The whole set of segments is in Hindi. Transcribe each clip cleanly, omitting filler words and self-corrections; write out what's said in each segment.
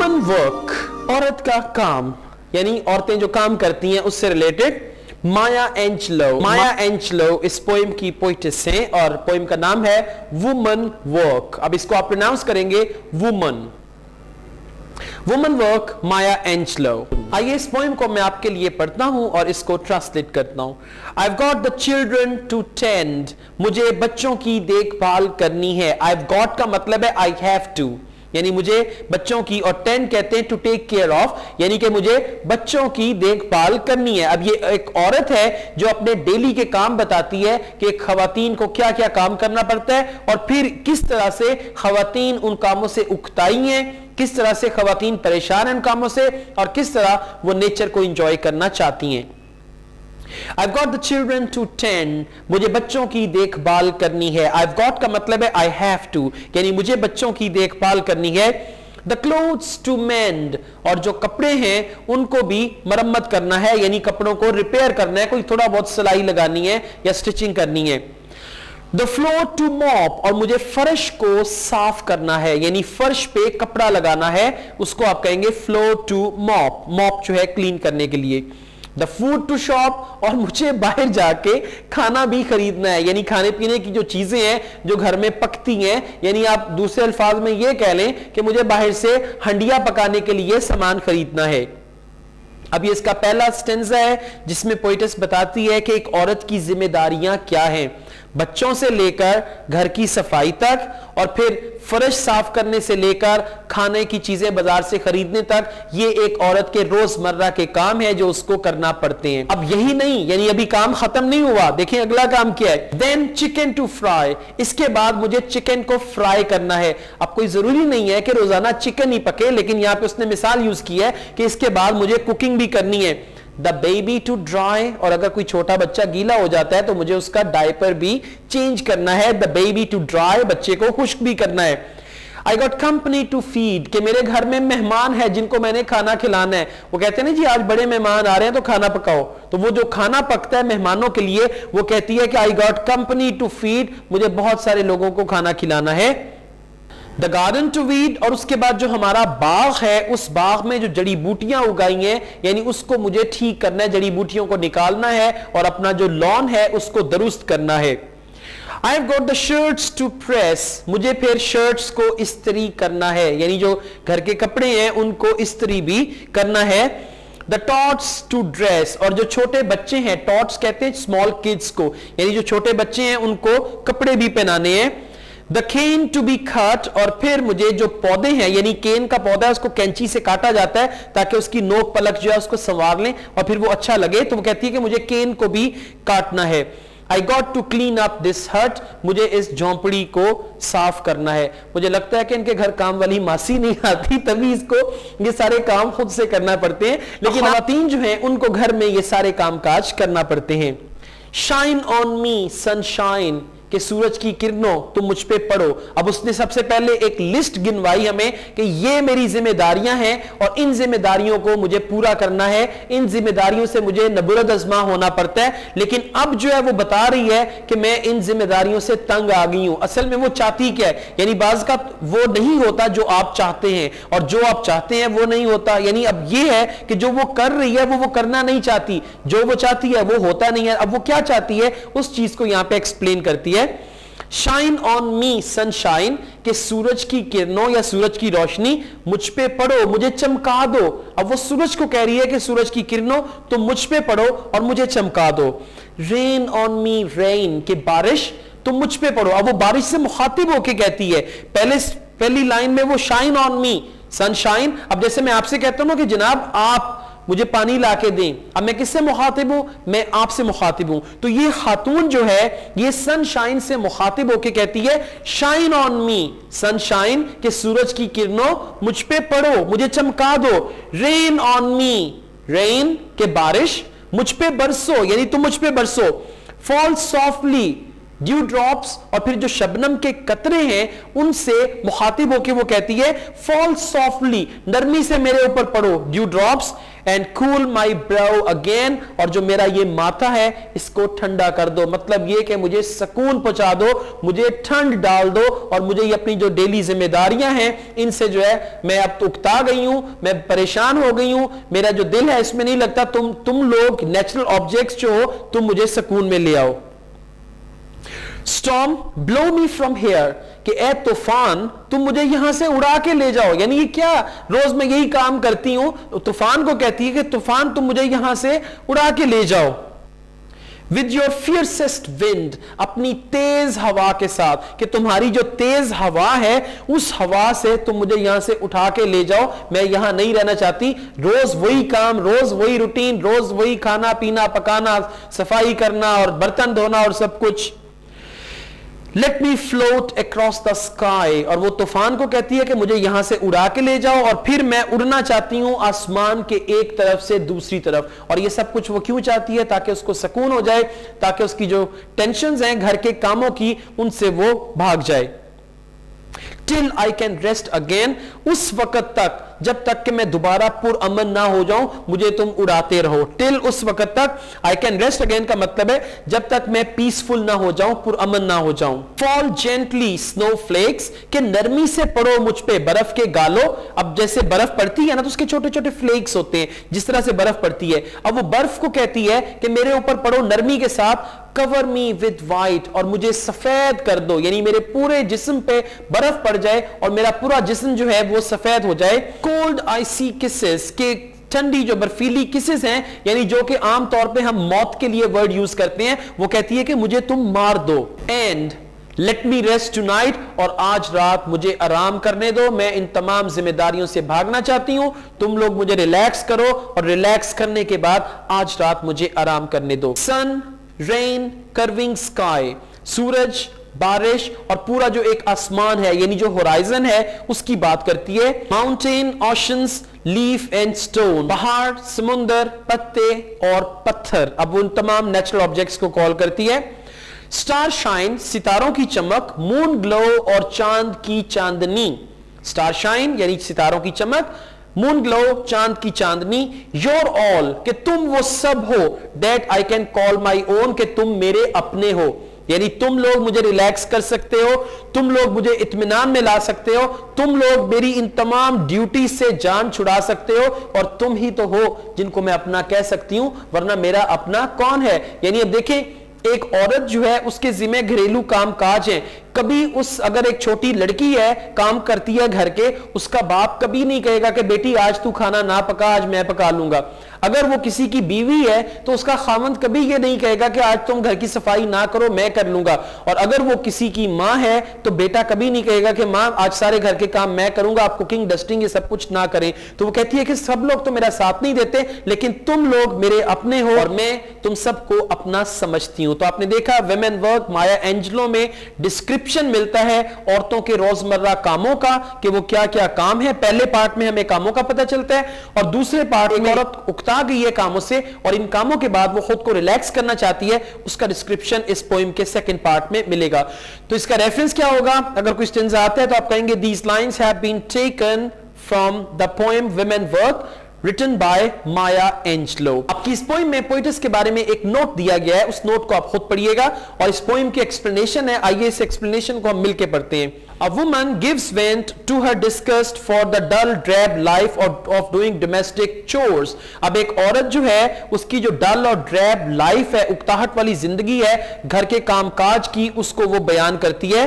वुमन वर्क, औरत का काम, यानी औरतें जो काम करती हैं उससे रिलेटेड। माया एंजेलो इस पोएम की पोइटेस हैं और पोएम का नाम है वुमन वर्क। अब इसको आप प्रोनाउंस करेंगे वुमन वर्क, माया एंजेलो। आइए इस पोएम को मैं आपके लिए पढ़ता हूं और इसको ट्रांसलेट करता हूं। I've got the children to tend, मुझे बच्चों की देखभाल करनी है। I've got का मतलब है I have to, यानी मुझे बच्चों की, और टेंड कहते हैं टू टेक केयर ऑफ, यानी कि मुझे बच्चों की देखभाल करनी है। अब ये एक औरत है जो अपने डेली के काम बताती है कि खवातीन को क्या क्या काम करना पड़ता है और फिर किस तरह से खवातीन उन कामों से उकताई हैं, किस तरह से खवातीन परेशान हैं उन कामों से और किस तरह वो नेचर को एंजॉय करना चाहती हैं। I've got the children to tend, मुझे बच्चों की देखभाल करनी है। I've got का मतलब है I have to, यानी मुझे बच्चों की देखभाल करनी है। The clothes to mend, और जो कपड़े हैं उनको भी मरम्मत करना है, यानी कपड़ों को रिपेयर करना है, कोई थोड़ा बहुत सिलाई लगानी है या स्टिचिंग करनी है। The floor to mop, और मुझे फर्श को साफ करना है, यानी फर्श पे कपड़ा लगाना है, उसको आप कहेंगे floor to mop। mop जो है क्लीन करने के लिए। द फूड टू शॉप, और मुझे बाहर जाके खाना भी खरीदना है, यानी खाने पीने की जो चीजें हैं जो घर में पकती हैं, यानी आप दूसरे अल्फाज में ये कह लें कि मुझे बाहर से हंडिया पकाने के लिए सामान खरीदना है। अब ये इसका पहला स्टेंजा है जिसमें पोइटेस बताती है कि एक औरत की जिम्मेदारियां क्या हैं, बच्चों से लेकर घर की सफाई तक, और फिर फर्श साफ करने से लेकर खाने की चीजें बाजार से खरीदने तक, ये एक औरत के रोजमर्रा के काम है जो उसको करना पड़ते हैं। अब यही नहीं, यानी अभी काम खत्म नहीं हुआ, देखिए अगला काम क्या है। देन चिकन टू फ्राई, इसके बाद मुझे चिकन को फ्राई करना है। अब कोई जरूरी नहीं है कि रोजाना चिकन ही पके, लेकिन यहां पे उसने मिसाल यूज की है कि इसके बाद मुझे कुकिंग भी करनी है। द बेबी टू ड्राई, और अगर कोई छोटा बच्चा गीला हो जाता है तो मुझे उसका डायपर भी चेंज करना है। द बेबी टू ड्राई, बच्चे को खुश्क भी करना है। I got company to feed, कि मेरे घर में मेहमान है जिनको मैंने खाना खिलाना है। वो कहते हैं ना जी आज बड़े मेहमान आ रहे हैं तो खाना पकाओ, तो वो जो खाना पकता है मेहमानों के लिए वो कहती है कि I got company to feed, मुझे बहुत सारे लोगों को खाना खिलाना है। द गार्डन टू वीड, और उसके बाद जो हमारा बाग है उस बाग में जो जड़ी बूटियां उगाई हैं, यानी उसको मुझे ठीक करना है, जड़ी बूटियों को निकालना है और अपना जो लॉन है उसको दुरुस्त करना है। I have got the shirts to press, मुझे फिर शर्ट्स को इस्त्री करना है, यानी जो घर के कपड़े हैं उनको इस्त्री भी करना है। The tots to dress, और जो छोटे बच्चे हैं, टॉट्स कहते हैं स्मॉल किड्स को, यानी जो छोटे बच्चे हैं उनको कपड़े भी पहनाने हैं। The cane to be cut, और फिर मुझे जो पौधे हैं, यानी केन का पौधा है उसको कैंची से काटा जाता है ताकि उसकी नोक पलक जो है उसको संवार लें और फिर वो अच्छा लगे, तो वो कहती है कि मुझे केन को भी काटना है। I got to clean up this hut, मुझे इस झोंपड़ी को साफ करना है। मुझे लगता है कि इनके घर काम वाली मासी नहीं आती, तभी इसको ये सारे काम खुद से करना पड़ते हैं, लेकिन खवातीन जो हैं उनको घर में ये सारे काम काज करना पड़ते हैं। शाइन ऑन मी सनशाइन, कि सूरज की किरणों तुम मुझ पे पड़ो। अब उसने सबसे पहले एक लिस्ट गिनवाई हमें कि ये मेरी जिम्मेदारियां हैं और इन जिम्मेदारियों को मुझे पूरा करना है, इन जिम्मेदारियों से मुझे नबुरद अज़मा होना पड़ता है। लेकिन अब जो है वो बता रही है कि मैं इन जिम्मेदारियों से तंग आ गई हूं। असल में वो चाहती क्या है, यानी बाज़ का वो नहीं होता जो आप चाहते हैं और जो आप चाहते हैं वो नहीं होता, यानी अब ये है कि जो वो कर रही है वो करना नहीं चाहती, जो वो चाहती है वो होता नहीं है। अब वो क्या चाहती है उस चीज को यहां पे एक्सप्लेन करती है। शाइन ऑन मी सनशाइन, के सूरज की किरणों या सूरज की रोशनी मुझ पे पड़ो, मुझे चमका दो। अब वो सूरज को कह रही है कि सूरज की किरणों तुम मुझ पे पड़ो और मुझे चमका दो। रेन ऑन मी रेन, के बारिश तुम मुझ पे पड़ो। अब वो बारिश से मुखातिब होके कहती है, पहली लाइन में वो शाइन ऑन मी सनशाइन। अब जैसे मैं आपसे कहता हूं ना कि जनाब आप मुझे पानी लाके दें, अब मैं किससे मुखातिब हूं, मैं आपसे मुखातिब हूं। तो ये खातून जो है ये सनशाइन से मुखातिब होके कहती है शाइन ऑन मी सनशाइन, के सूरज की किरणों मुझ पे पड़ो, मुझे चमका दो। रेन ऑन मी रेन, के बारिश मुझ पे बरसो, यानी तुम मुझ पे बरसो। फॉल सॉफ्टली, ड्यू ड्रॉप्स और फिर जो शबनम के कतरे हैं उनसे मुखातिब होकर वो कहती है फॉल सॉफ्टली, नरमी से मेरे ऊपर पड़ो, due drops, and cool my brow again, और जो मेरा ये माथा है इसको ठंडा कर दो। मतलब ये कि मुझे सुकून पहुंचा दो, मुझे ठंड डाल दो, और मुझे ये अपनी जो डेली जिम्मेदारियां हैं इनसे जो है मैं अब तो उकता गई हूं, मैं परेशान हो गई हूं, मेरा जो दिल है इसमें नहीं लगता, तुम लोग नेचुरल ऑब्जेक्ट्स जो हो तुम मुझे सुकून में ले आओ। Storm blow me from here, कि ए तूफान तुम मुझे यहां से उड़ा के ले जाओ। यानी ये क्या, रोज मैं यही काम करती हूं, तूफान को कहती है कि तूफान तुम मुझे यहां से उड़ा के ले जाओ। विद योर फियरसेस्ट विंड, अपनी तेज हवा के साथ, कि तुम्हारी जो तेज हवा है उस हवा से तुम मुझे यहां से उठा के ले जाओ, मैं यहां नहीं रहना चाहती। रोज वही काम, रोज वही रूटीन, रोज वही खाना पीना पकाना, सफाई करना और बर्तन धोना और सब कुछ। Let me float across the sky, और वो तूफान को कहती है कि मुझे यहां से उड़ा के ले जाओ, और फिर मैं उड़ना चाहती हूं आसमान के एक तरफ से दूसरी तरफ। और ये सब कुछ वो क्यों चाहती है? ताकि उसको सुकून हो जाए, ताकि उसकी जो टेंशन्स हैं घर के कामों की उनसे वो भाग जाए। Till I can rest again, उस वक्त तक जब तक कि मैं दोबारा पुरअमन ना हो जाऊं मुझे तुम उड़ाते रहो। टिल उस वक्त तक, आई कैन रेस्ट अगेन का मतलब है जब तक मैं पीसफुल ना हो जाऊं, पुरअमन ना हो जाऊं। फॉल जेंटली स्नो फ्लेक्स, के नरमी से पड़ो मुझ पे बर्फ के गालो। अब जैसे बर्फ पड़ती है ना तो उसके छोटे छोटे फ्लेक्स होते हैं, जिस तरह से बर्फ पड़ती है, अब वो बर्फ को कहती है कि मेरे ऊपर पड़ो नरमी के साथ। कवर मी विद वाइट, और मुझे सफेद कर दो, यानी मेरे पूरे जिस्म पे बर्फ पड़ जाए और मेरा पूरा जिस्म जो है वो सफेद हो जाए। कोल्ड आइसी किसेस, के ठंडी जो बर्फीली किसेस हैं, यानी जो कि आमतौर पे हम मौत के लिए वर्ड यूज करते हैं, वो कहती है कि मुझे तुम मार दो। And let me rest tonight, और आज रात मुझे आराम करने दो, मैं इन तमाम जिम्मेदारियों से भागना चाहती हूं, तुम लोग मुझे रिलैक्स करो, और रिलैक्स करने के बाद आज रात मुझे आराम करने दो। सन, रेन, कर्विंग स्काई, सूरज, बारिश और पूरा जो एक आसमान है यानी जो होराइजन है उसकी बात करती है। Mountain, oceans, leaf and stone, पहाड़, समुंदर, पत्ते और पत्थर, अब उन तमाम नेचुरल ऑब्जेक्ट्स को कॉल करती है। स्टार शाइन, सितारों की चमक, मून ग्लो और चांद की चांदनी। स्टार शाइन यानी सितारों की चमक, मून ग्लो चांद की चांदनी। योर ऑल, कि तुम वो सब हो, that I can call my own, कि तुम मेरे अपने हो, यानी तुम लोग मुझे रिलैक्स कर सकते हो, तुम लोग मुझे इत्मीनान में ला सकते हो, तुम लोग मेरी इन तमाम ड्यूटी से जान छुड़ा सकते हो, और तुम ही तो हो जिनको मैं अपना कह सकती हूं, वरना मेरा अपना कौन है। यानी अब देखें, एक औरत जो है उसके जिम्मे घरेलू काम काज है, कभी उस अगर एक छोटी लड़की है काम करती है घर के, उसका बाप कभी नहीं कहेगा कि बेटी आज तू खाना ना पका, आज मैं पका लूंगा। अगर वो किसी की बीवी है तो उसका खामंद कभी ये नहीं कहेगा कि आज तुम घर की सफाई ना करो, मैं कर लूंगा। और अगर वो किसी की माँ है तो बेटा कभी नहीं कहेगा कि माँ आज सारे घर के काम मैं करूंगा, आप कुकिंग डस्टिंग ये सब कुछ ना करें। तो वो कहती है कि सब लोग तो मेरा साथ नहीं देते, लेकिन तुम लोग मेरे अपने हो और मैं तुम सबको अपना समझती हूं। तो आपने देखा विमेन वर्क, माया एंजेलो में डिस्क्रिप्शन मिलता है औरतों के रोजमर्रा कामों का कि वो क्या क्या काम है। पहले पार्ट में हमें कामों का पता चलता है और दूसरे पार्ट में औरत उकता गई है कामों से और इन कामों के बाद वो खुद को रिलैक्स करना चाहती है, उसका डिस्क्रिप्शन इस पोएम के सेकंड पार्ट में मिलेगा। तो इसका रेफरेंस क्या होगा? अगर कोई स्टेंज आता है तो आप कहेंगे these lines have been taken from the poem women work written by Maya Angelou. आपकी इस पोएम में पोइटस के बारे में एक नोट दिया गया है, उस नोट को आप खुद पढ़िएगा और इस पोएम की एक्सप्लेनेशन है। आइए इस एक्सप्लेनेशन को हम मिलकर पढ़ते हैं। A woman gives vent to her disgust for the dull drab life of doing domestic chores। अब एक औरत जो है उसकी जो डल और ड्रैब लाइफ है, उकताहट वाली जिंदगी है घर के कामकाज की, उसको वो बयान करती है।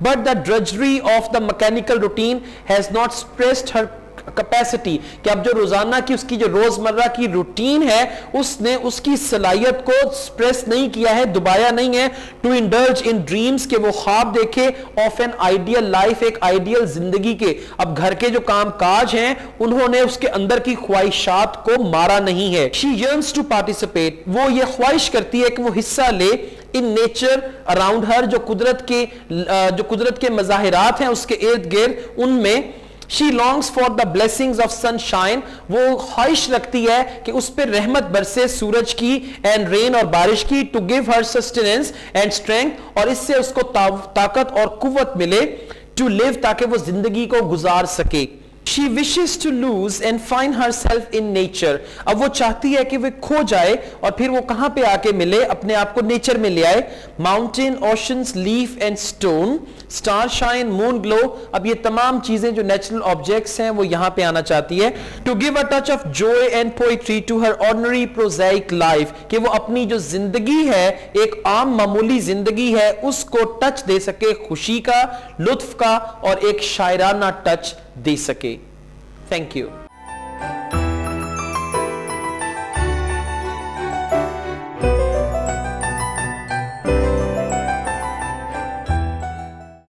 But the drudgery of the mechanical routine has not stressed her capacity, कि अब जो रोजाना की उसकी जो रोजमर्रा की रूटीन है उसने उसकी सलाहियत को स्ट्रेस नहीं किया है, दुबाया नहीं है। टू इंडल्ज इन ड्रीम्स, के वो ख्वाब देखे ऑफ एन आइडियल लाइफ, एक आइडियल जिंदगी के। अब घर के जो काम काज हैं उन्होंने उसके अंदर की ख्वाहिशात को मारा नहीं है। शी यर्न्स टू पार्टिसिपेट, वो ये ख्वाहिश करती है कि वो हिस्सा ले इन नेचर अराउंड हर, जो कुदरत के मजाहिरात हैं उसके इर्द गिर्द उनमें। She longs for the blessings of sunshine, वो ख्वाहिश रखती है कि उस पर रहमत बरसे सूरज की, एंड रेन और बारिश की, to give her sustenance and strength, और इससे उसको ताकत और कुव्वत मिले, टू लिव, ताकि वो जिंदगी को गुजार सके। She wishes to lose and find herself in nature. अब वो चाहती है कि वो खो जाए और फिर वो कहां पे आके मिले, अपने आप को नेचर में ले आए। Mountain, oceans, leaf and stone, star shine, moon glow, अब ये तमाम चीजें जो नेचुरल ऑब्जेक्ट्स हैं वो यहां पे आना चाहती है। To give a touch of joy and poetry to her ordinary prosaic life, कि वो अपनी जो जिंदगी है, एक आम मामूली जिंदगी है, उसको टच दे सके, खुशी का, लुत्फ का, और एक शायराना टच दे सके। Thank you.